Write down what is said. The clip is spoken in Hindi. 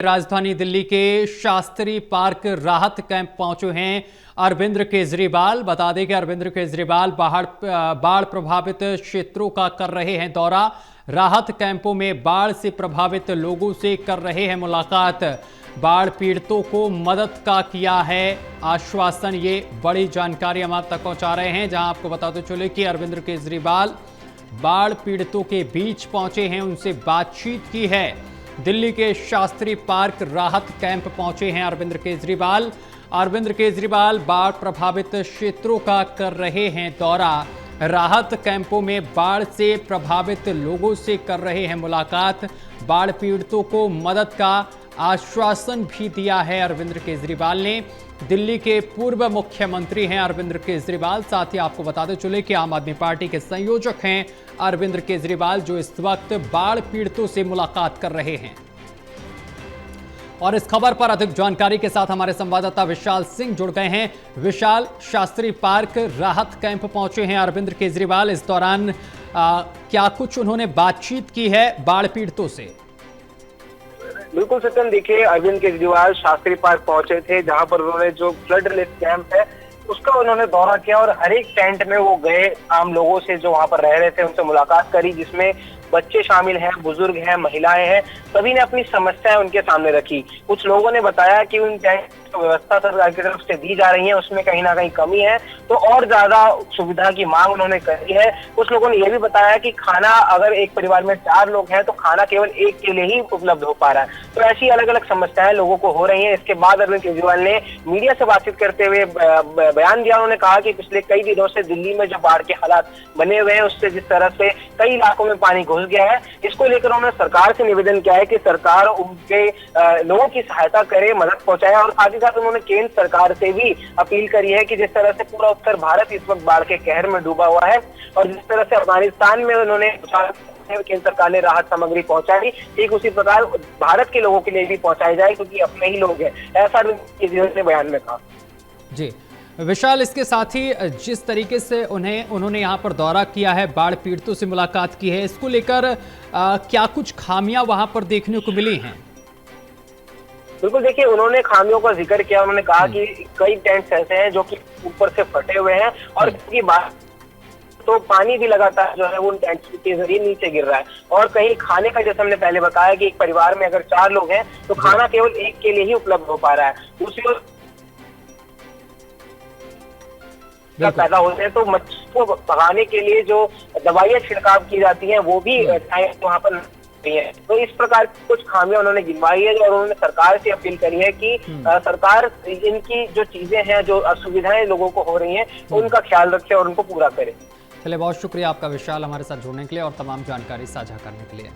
राजधानी दिल्ली के शास्त्री पार्क राहत कैंप पहुंचे हैं अरविंद केजरीवाल। बता दें कि अरविंद केजरीवाल बाढ़ प्रभावित क्षेत्रों का कर रहे हैं दौरा। राहत कैंपों में बाढ़ से प्रभावित लोगों से कर रहे हैं मुलाकात। बाढ़ पीड़ितों को मदद का किया है आश्वासन। ये बड़ी जानकारी हम आप तक पहुंचा रहे हैं, जहां आपको बताते चले कि अरविंद केजरीवाल बाढ़ पीड़ितों के बीच पहुंचे हैं, उनसे बातचीत की है। दिल्ली के शास्त्री पार्क राहत कैंप पहुंचे हैं अरविंद केजरीवाल। अरविंद केजरीवाल बाढ़ प्रभावित क्षेत्रों का कर रहे हैं दौरा। राहत कैंपों में बाढ़ से प्रभावित लोगों से कर रहे हैं मुलाकात। बाढ़ पीड़ितों को मदद का आश्वासन भी दिया है अरविंद केजरीवाल ने। दिल्ली के पूर्व मुख्यमंत्री हैं अरविंद केजरीवाल। साथ ही आपको बताते चले कि आम आदमी पार्टी के संयोजक हैं अरविंद केजरीवाल, जो इस वक्त बाढ़ पीड़ितों से मुलाकात कर रहे हैं। और इस खबर पर अधिक जानकारी के साथ हमारे संवाददाता विशाल सिंह जुड़ गए हैं। विशाल, शास्त्री पार्क राहत कैंप पहुंचे हैं अरविंद केजरीवाल। इस दौरान क्या कुछ उन्होंने बातचीत की है बाढ़ पीड़ितों से? बिल्कुल सत्यम, देखिए अरविंद केजरीवाल शास्त्री पार्क पहुंचे थे, जहां पर उन्होंने जो फ्लड रिलीफ कैंप है उसका उन्होंने दौरा किया और हर एक टेंट में वो गए, आम लोगों से जो वहां पर रह रहे थे उनसे मुलाकात करी, जिसमें बच्चे शामिल हैं, बुजुर्ग हैं, महिलाएं हैं। सभी ने अपनी समस्याएं उनके सामने रखी। कुछ लोगों ने बताया कि उन टेंट व्यवस्था सरकार की तरफ से दी जा रही है, उसमें कहीं ना कहीं कमी है, तो और ज्यादा सुविधा की मांग उन्होंने करी है। कुछ लोगों ने यह भी बताया कि खाना, अगर एक परिवार में 4 लोग हैं तो खाना केवल एक के लिए ही उपलब्ध हो पा रहा है। तो ऐसी अलग अलग समस्याएं लोगों को हो रही हैं। इसके बाद अरविंद केजरीवाल ने मीडिया से बातचीत करते हुए बयान दिया। उन्होंने कहा कि पिछले कई दिनों से दिल्ली में जो बाढ़ के हालात बने हुए हैं, उससे जिस तरह से कई इलाकों में पानी घुस गया है, इसको लेकर उन्होंने सरकार से निवेदन किया है कि सरकार उनके लोगों की सहायता करे, मदद पहुंचाए। और साथ ही साथ उन्होंने केंद्र सरकार से भी अपील करी है कि जिस तरह से पूरा उत्तर भारत इस वक्त बाढ़ के कहर में डूबा हुआ है और जिस तरह से अफगानिस्तान में उन्होंने केंद्र सरकार ने राहत सामग्री पहुंचाई, ठीक उसी प्रकार भारत के लोगों के लिए भी पहुंचाई जाए, क्योंकि अपने ही लोग हैं, ऐसा ने बयान में कहा। जी विशाल, इसके साथ ही जिस तरीके से उन्होंने यहाँ पर दौरा किया है, बाढ़ पीड़ितों से मुलाकात की है, इसको लेकर क्या कुछ खामियां वहां पर देखने को मिली हैं? बिल्कुल, देखिए उन्होंने खामियों का जिक्र किया। उन्होंने कहा कि कई टेंट्स ऐसे हैं जो कि ऊपर से फटे हुए हैं और इसकी बात तो पानी भी लगातार जो है वो उन टेंट्स के जरिए नीचे गिर रहा है। और कहीं खाने का, जैसे हमने पहले बताया कि एक परिवार में अगर 4 लोग हैं तो खाना केवल एक के लिए ही उपलब्ध हो पा रहा है। दूसरी ओर पैदा होते हैं तो मच्छरों को भगाने के लिए जो दवाइयां छिड़काव की जाती हैं वो भी वहां पर है। तो इस प्रकार की कुछ खामियां उन्होंने गिनवाई है और उन्होंने सरकार से अपील करी है कि सरकार इनकी जो चीजें हैं, जो असुविधाएं लोगों को हो रही हैं, उनका ख्याल रखे और उनको पूरा करे। चलिए, बहुत शुक्रिया आपका विशाल, हमारे साथ जुड़ने के लिए और तमाम जानकारी साझा करने के लिए।